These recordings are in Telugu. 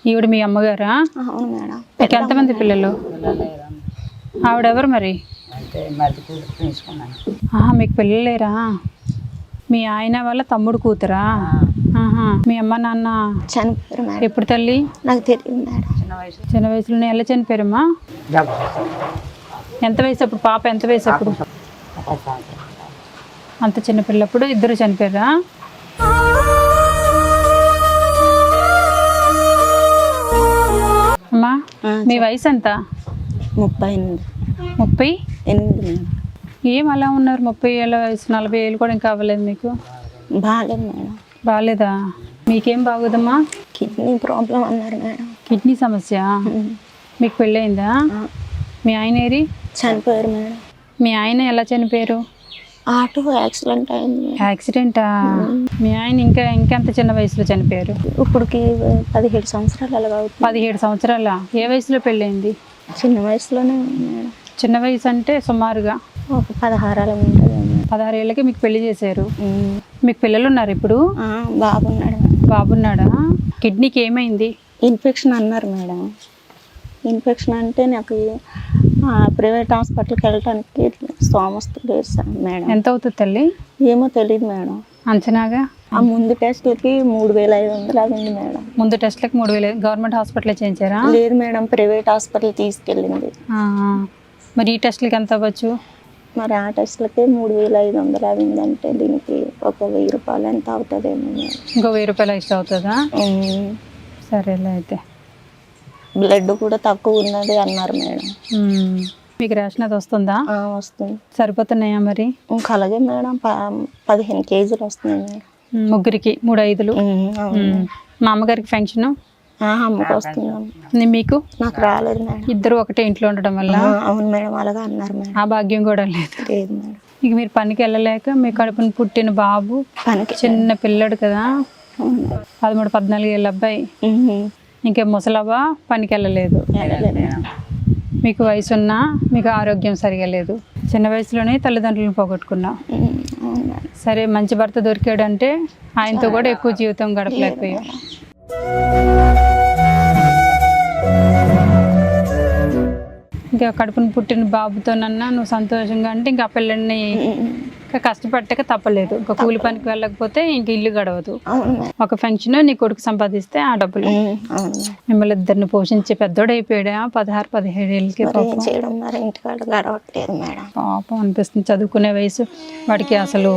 ఈవిడ మీ అమ్మగారా? అవును మేడం. మీకు ఎంతమంది పిల్లలు? ఆవిడెవరు మరి? మీకు పిల్లలు లేరా? మీ ఆయన వాళ్ళ తమ్ముడు కూతురా? మీ అమ్మ నాన్న చనిపోయారు మేడం. ఎప్పుడు తల్లి? నాకు తెలియదు మేడం. చిన్న వయసులోనే ఎలా చనిపోయారమ్మా? ఎంత వయసు అప్పుడు? పాప ఎంత వయసు అప్పుడు? అంత చిన్న పిల్లప్పుడు ఇద్దరు చనిపోయారా? అమ్మా మీ వయసు ఎంత? 38. 38. ఏం అలా ఉన్నారు? 30 ఏళ్ళ వయసు, 40 ఏళ్ళు కూడా ఇంకా అవ్వలేదు మీకు? బాగాలేదు మేడం. బాగాలేదా? మీకేం బాగోదమ్మా? కిడ్నీ ప్రాబ్లం అన్నారు మేడం. కిడ్నీ సమస్య? మీకు పెళ్ళయిందా? మీ ఆయన ఏరి? చనిపోయారు మేడం. మీ ఆయన ఎలా చనిపోయారు? ఆటో యాక్సిడెంట్ అయింది. యాక్సిడెంటా? మీ ఆయన ఇంకెంత చిన్న వయసులో చనిపోయారు? ఇప్పటికి 17 సంవత్సరాలు అలాగ అవుతుంది. 17 సంవత్సరాల? ఏ వయసులో పెళ్ళయింది? చిన్న వయసులోనే మేడం. చిన్న వయసు అంటే సుమారుగా ఒక 16 అలా ఉంటుంది. 16 ఏళ్ళకి మీకు పెళ్లి చేశారు. మీకు పిల్లలు ఉన్నారు ఇప్పుడు? బాగున్నాడు. బాబున్నాడా? కిడ్నీకి ఏమైంది? ఇన్ఫెక్షన్ అన్నారు మేడం. ఇన్ఫెక్షన్ అంటే నాకు ప్రైవేట్ హాస్పిటల్కి వెళ్ళడానికి స్తోమత లేదు సార్ మేడం. ఎంత అవుతుంది తల్లి? ఏమో తెలియదు మేడం. అంచనాగా ఆ ముందు టెస్ట్లకి 3500 ఉంది మేడం. ముందు టెస్ట్లకి 3000? Government hospital చేయించారా? లేదు మేడం, ప్రైవేట్ హాస్పిటల్ తీసుకెళ్ళింది. మరి ఈ టెస్ట్లకి ఎంత అవ్వచ్చు? మరి ఆ టెస్ట్లకి 3500 అయిందంటే దీనికి ఒక 1000 రూపాయలు ఎంత అవుతుందేమో. ఇంకో 1000 రూపాయలు ఇష్టం అవుతుందా? సరేలే అయితే. బ్లడ్ కూడా తక్కువ ఉన్నది అన్నారు మేడం. మీకు రేషన్ అది వస్తుందా? వస్తుంది. సరిపోతున్నాయా మరి? ఇంకా అలాగే మేడం 15 కేజీలు వస్తున్నాయి మేడం. ముగ్గురికి 3 5లు. మా అమ్మగారికి ఫంక్షన్ అమ్మకు వస్తుంది. మీకు? నాకు రాలేదు మేడం. ఇద్దరు ఒకటే ఇంట్లో ఉండడం వల్ల? అవును మేడం, అలాగా అన్నారు మేడం. ఆ భాగ్యం కూడా లేదు. లేదు మేడం. ఇక మీరు పనికి వెళ్ళలేక మీ కడుపున పుట్టిన బాబు పనికి చిన్న పిల్లడు కదా, 13 14 ఏళ్ళ అబ్బాయి, ఇంకే ముసలవ్వ పనికి వెళ్ళలేదు. మీకు వయసున్నా మీకు ఆరోగ్యం సరిగా లేదు. చిన్న వయసులోనే తల్లిదండ్రులను పోగొట్టుకున్నా. సరే, మంచి భర్త దొరికాడంటే ఆయనతో కూడా ఎక్కువ జీవితం గడపలేకపోయాం. ఇంకా కడుపున పుట్టిన బాబుతోనన్నా నువ్వు సంతోషంగా అంటే ఇంకా పిల్లల్ని ఇంకా కష్టపడక తప్పలేదు. ఇంకా కూలి పనికి వెళ్ళకపోతే ఇంక ఇల్లు గడవదు. ఒక ఫంక్షన్ నీ కొడుకు సంపాదిస్తే ఆ డబ్బులు మిమ్మల్ని ఇద్దరిని పోషించే పెద్దోడు అయిపోయాడా 16 17 ఏళ్ళకి? పాపం అనిపిస్తుంది. చదువుకునే వయసు వాడికి, అసలు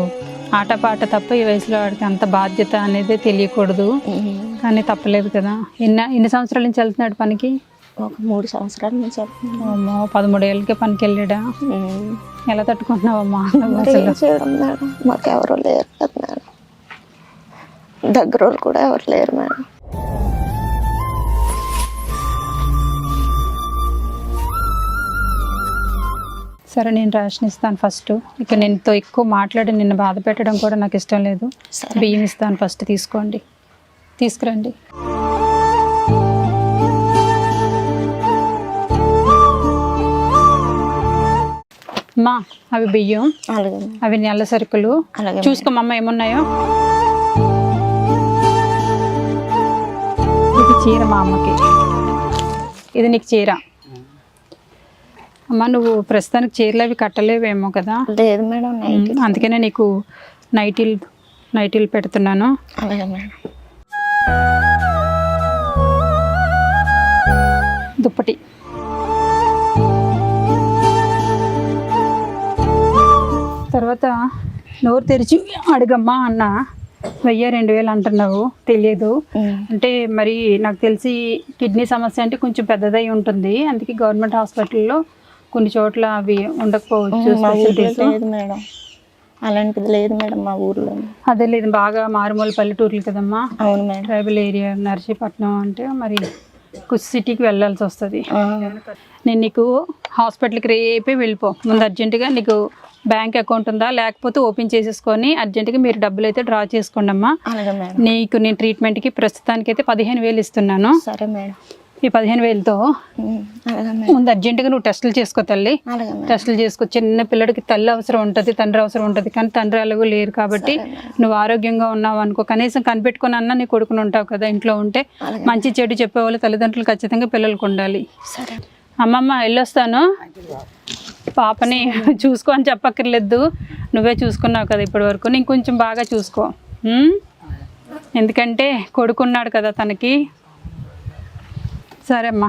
ఆటపాట తప్ప ఈ వయసులో వాడికి అంత బాధ్యత అనేది తెలియకూడదు. కానీ తప్పలేదు కదా. ఎన్ని సంవత్సరాల నుంచి వెళ్తున్నాడు పనికి? ఒక 3 సంవత్సరాల నుంచి వెళ్తున్నాడు. 13 ఏళ్ళకే పనికి వెళ్ళాడా? ఎలా తట్టుకుంటున్నావమ్మా? మాకు ఎవరు లేరు కదా మేడం, దగ్గర వాళ్ళు కూడా ఎవరు లేరు మేడం. సరే, నేను రేషన్ ఇస్తాను ఫస్ట్. ఇక నేనుతో ఎక్కువ మాట్లాడి నిన్ను బాధ పెట్టడం కూడా నాకు ఇష్టం లేదు. బియ్యం ఇస్తాను ఫస్ట్, తీసుకోండి. తీసుకురండి. అమ్మా, అవి బియ్యం, అవి నెల సరుకులు. చూసుకోమమ్మ ఏమున్నాయో. ఇది చీర మా అమ్మకి, ఇది నీకు చీర. అమ్మ, నువ్వు ప్రస్తుతానికి చీరలు అవి కట్టలేవేమో కదా? లేదు మేడం. అందుకనే నీకు నైటీలు పెడుతున్నాను. అలాగే మేడం. దుప్పటి. తర్వాత నోరు తెరిచి అడగమ్మా అన్న. 1000-2000 అంటున్నావు, తెలియదు అంటే మరి నాకు తెలిసి కిడ్నీ సమస్య అంటే కొంచెం పెద్దదై ఉంటుంది. అందుకే గవర్నమెంట్ హాస్పిటల్లో కొన్ని చోట్ల అవి ఉండకపోవచ్చు. మేడం అలాంటిది లేదు మేడం మా ఊర్లో. అదే లేదు, బాగా మారుమూల పల్లెటూర్లు కదమ్మా. అవును మేడం. ట్రైబల్ ఏరియా నర్సీపట్నం అంటే మరి కొంచెం సిటీకి వెళ్ళాల్సి వస్తుంది. నేను నీకు హాస్పిటల్కి రేపే వెళ్ళిపో. ముందు అర్జెంటుగా నీకు బ్యాంక్ అకౌంట్ ఉందా లేకపోతే ఓపెన్ చేసేసుకొని అర్జెంటుగా మీరు డబ్బులు అయితే డ్రా చేసుకోండి అమ్మా. నీకు నేను ట్రీట్మెంట్కి ప్రస్తుతానికి అయితే 15,000 ఇస్తున్నాను. సరే మేడం. ఈ 15,000తో అలాగే మేడం. ముందు అర్జెంటుగా నువ్వు టెస్టులు చేసుకో తల్లి. అలాగే మేడం. టెస్టులు చేసుకో. చిన్న పిల్లడికి తల్లి అవసరం ఉంటుంది, తండ్రి అవసరం ఉంటుంది, కానీ తండ్రి అలాగూ లేరు కాబట్టి నువ్వు ఆరోగ్యంగా ఉన్నావు అనుకో, కనీసం కనిపెట్టుకుని అన్న నీ కొడుకుని ఉంటావు కదా ఇంట్లో ఉంటే. మంచి చెడు చెప్పేవాళ్ళు తల్లిదండ్రులు ఖచ్చితంగా పిల్లలకు ఉండాలి. సరే అమ్మమ్మ వెళ్ళొస్తాను. పాపని చూసుకో అని చెప్పక్కర్లేదు, నువ్వే చూసుకున్నావు కదా ఇప్పటి వరకు. నేను కొంచెం బాగా చూసుకో. ఎందుకంటే కొడుకున్నాడు కదా తనకి. సరే అమ్మా.